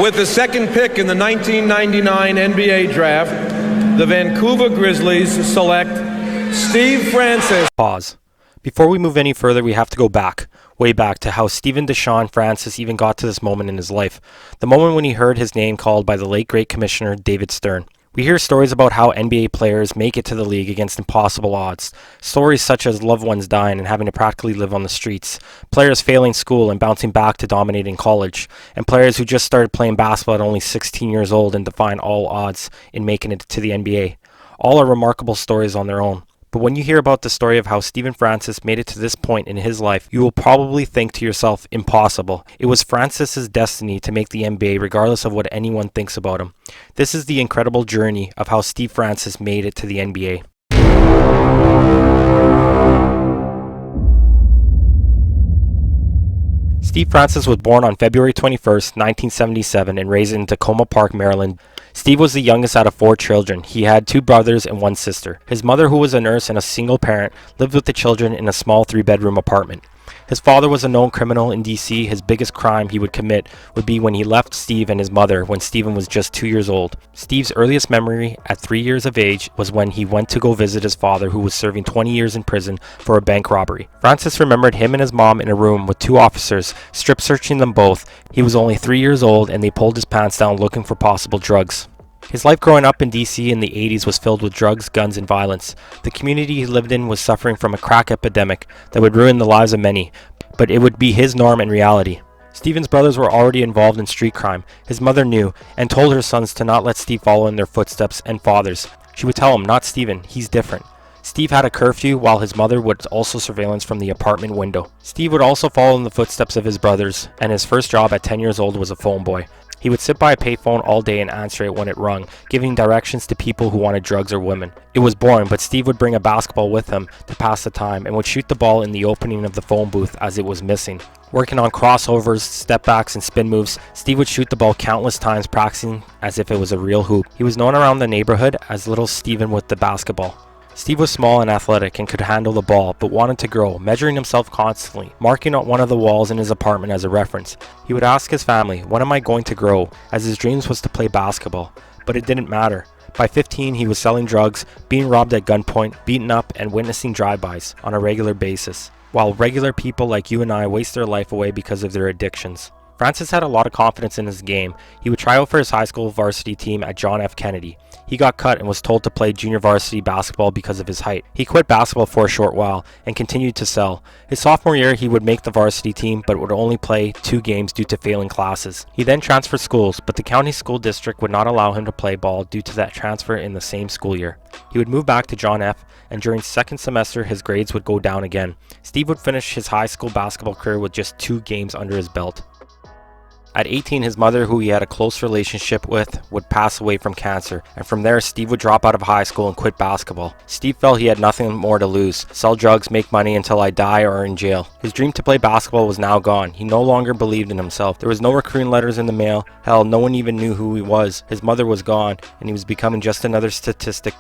With the second pick in the 1999 NBA draft, the Vancouver Grizzlies select Steve Francis. Pause. Before we move any further, we have to go back, way back, to how Stephen Deshaun Francis even got to this moment in his life. The moment when he heard his name called by the late great Commissioner David Stern. We hear stories about how NBA players make it to the league against impossible odds. Stories such as loved ones dying and having to practically live on the streets, players failing school and bouncing back to dominating college, and players who just started playing basketball at only 16 years old and defying all odds in making it to the NBA. All are remarkable stories on their own. But when you hear about the story of how Stephen Francis made it to this point in his life, you will probably think to yourself, impossible. It was Francis's destiny to make the NBA regardless of what anyone thinks about him. This is the incredible journey of how Steve Francis made it to the NBA. Steve Francis was born on February 21st, 1977 and raised in Tacoma Park, Maryland. Steve was the youngest out of 4 children. He had 2 brothers and 1 sister. His mother, who was a nurse and a single parent, lived with the children in a small 3-bedroom apartment. His father was a known criminal in D.C. His biggest crime he would commit would be when he left Steve and his mother when Stephen was just 2 years old. Steve's earliest memory at 3 years of age was when he went to go visit his father, who was serving 20 years in prison for a bank robbery. Francis remembered him and his mom in a room with 2 officers, strip searching them both. He was only 3 years old and they pulled his pants down looking for possible drugs. His life growing up in D.C. in the 80s was filled with drugs, guns, and violence. The community he lived in was suffering from a crack epidemic that would ruin the lives of many, but it would be his norm and reality. Stephen's brothers were already involved in street crime. His mother knew and told her sons to not let Steve follow in their footsteps and fathers. She would tell him, "Not Stephen, he's different." Steve had a curfew while his mother would also surveillance from the apartment window. Steve would also follow in the footsteps of his brothers, and his first job at 10 years old was a phone boy. He would sit by a payphone all day and answer it when it rung, giving directions to people who wanted drugs or women. It was boring, but Steve would bring a basketball with him to pass the time and would shoot the ball in the opening of the phone booth as it was missing. Working on crossovers, stepbacks, and spin moves, Steve would shoot the ball countless times, practicing as if it was a real hoop. He was known around the neighborhood as Little Steven with the basketball. Steve was small and athletic and could handle the ball, but wanted to grow, measuring himself constantly, marking out one of the walls in his apartment as a reference. He would ask his family, "When am I going to grow?" as his dreams was to play basketball. But it didn't matter. By 15, he was selling drugs, being robbed at gunpoint, beaten up, and witnessing drive-bys on a regular basis, while regular people like you and I waste their life away because of their addictions. Francis had a lot of confidence in his game. He would try out for his high school varsity team at John F. Kennedy. He got cut and was told to play junior varsity basketball because of his height. He quit basketball for a short while and continued to sell. His sophomore year, he would make the varsity team but would only play 2 games due to failing classes. He then transferred schools, but the county school district would not allow him to play ball due to that transfer in the same school year. He would move back to John F., and during second semester, his grades would go down again. Steve would finish his high school basketball career with just 2 games under his belt. At 18, his mother, who he had a close relationship with, would pass away from cancer, and from there, Steve would drop out of high school and quit basketball. Steve felt he had nothing more to lose. Sell drugs, make money until I die or in jail. His dream to play basketball was now gone. He no longer believed in himself. There was no recruiting letters in the mail. Hell, no one even knew who he was. His mother was gone, and he was becoming just another statistic.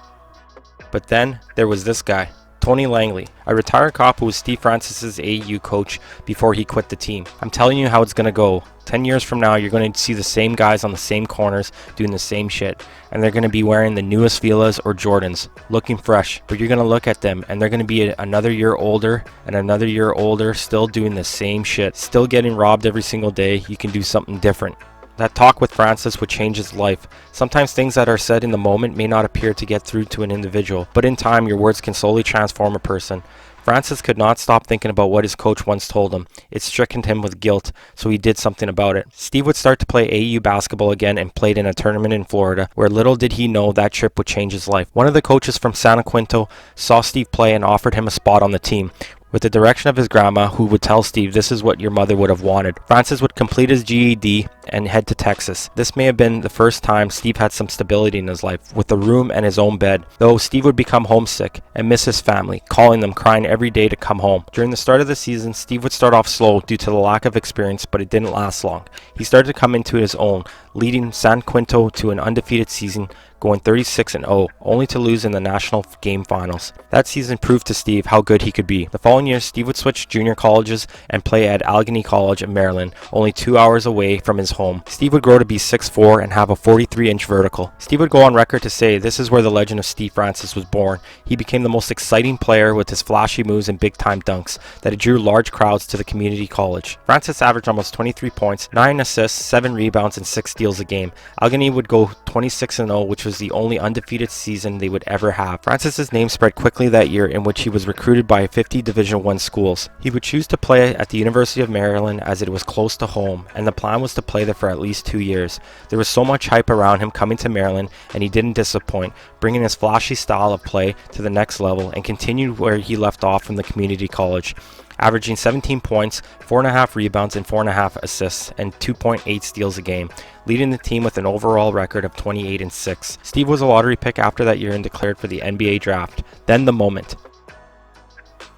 But then, there was this guy. Tony Langley, a retired cop who was Steve Francis's AAU coach before he quit the team. I'm telling you how it's going to go. 10 years from now, you're going to see the same guys on the same corners doing the same shit. And they're going to be wearing the newest Fila's or Jordans, looking fresh. But you're going to look at them and they're going to be another year older and another year older, still doing the same shit. Still getting robbed every single day. You can do something different. That talk with Francis would change his life. Sometimes things that are said in the moment may not appear to get through to an individual, but in time your words can slowly transform a person. Francis could not stop thinking about what his coach once told him. It stricken him with guilt, so he did something about it. Steve would start to play AAU basketball again and played in a tournament in Florida, where little did he know that trip would change his life. One of the coaches from Santa Quinto saw Steve play and offered him a spot on the team. With the direction of his grandma, who would tell Steve this is what your mother would have wanted. Francis would complete his GED and head to Texas. This may have been the first time Steve had some stability in his life, with a room and his own bed. Though Steve would become homesick and miss his family, calling them, crying every day to come home. During the start of the season, Steve would start off slow due to the lack of experience, but it didn't last long. He started to come into his own, leading San Quinto to an undefeated season, going 36-0, only to lose in the national game finals. That season proved to Steve how good he could be. The following year, Steve would switch junior colleges and play at Allegheny College in Maryland, only 2 hours away from his home. Steve would grow to be 6'4" and have a 43-inch vertical. Steve would go on record to say this is where the legend of Steve Francis was born. He became the most exciting player with his flashy moves and big-time dunks that drew large crowds to the community college. Francis averaged almost 23 points, 9 assists, 7 rebounds, and 6 steals a game. Allegheny would go 26-0, which was the only undefeated season they would ever have. Francis's name spread quickly that year, in which he was recruited by 50 Division I schools. He would choose to play at the University of Maryland as it was close to home, and the plan was to play there for at least 2 years. There was so much hype around him coming to Maryland, and he didn't disappoint, bringing his flashy style of play to the next level and continued where he left off from the community college, averaging 17 points, 4.5 rebounds, and 4.5 assists, and 2.8 steals a game, leading the team with an overall record of 28-6. Steve was a lottery pick after that year and declared for the NBA draft. Then the moment.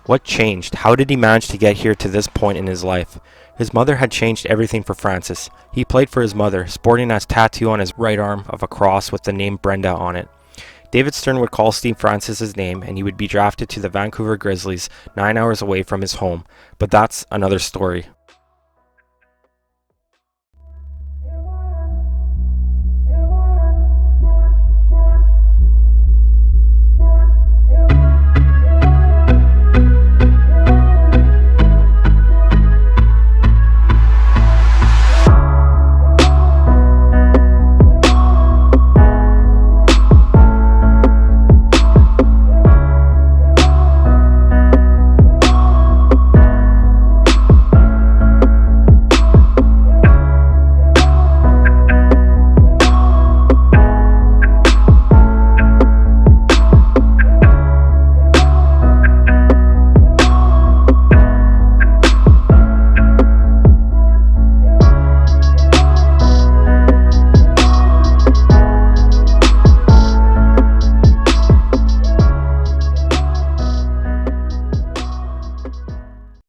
What changed? How did he manage to get here to this point in his life? His mother had changed everything for Francis. He played for his mother, sporting as tattoo on his right arm of a cross with the name Brenda on it. David Stern would call Steve Francis's name, and he would be drafted to the Vancouver Grizzlies, 9 hours away from his home. But that's another story.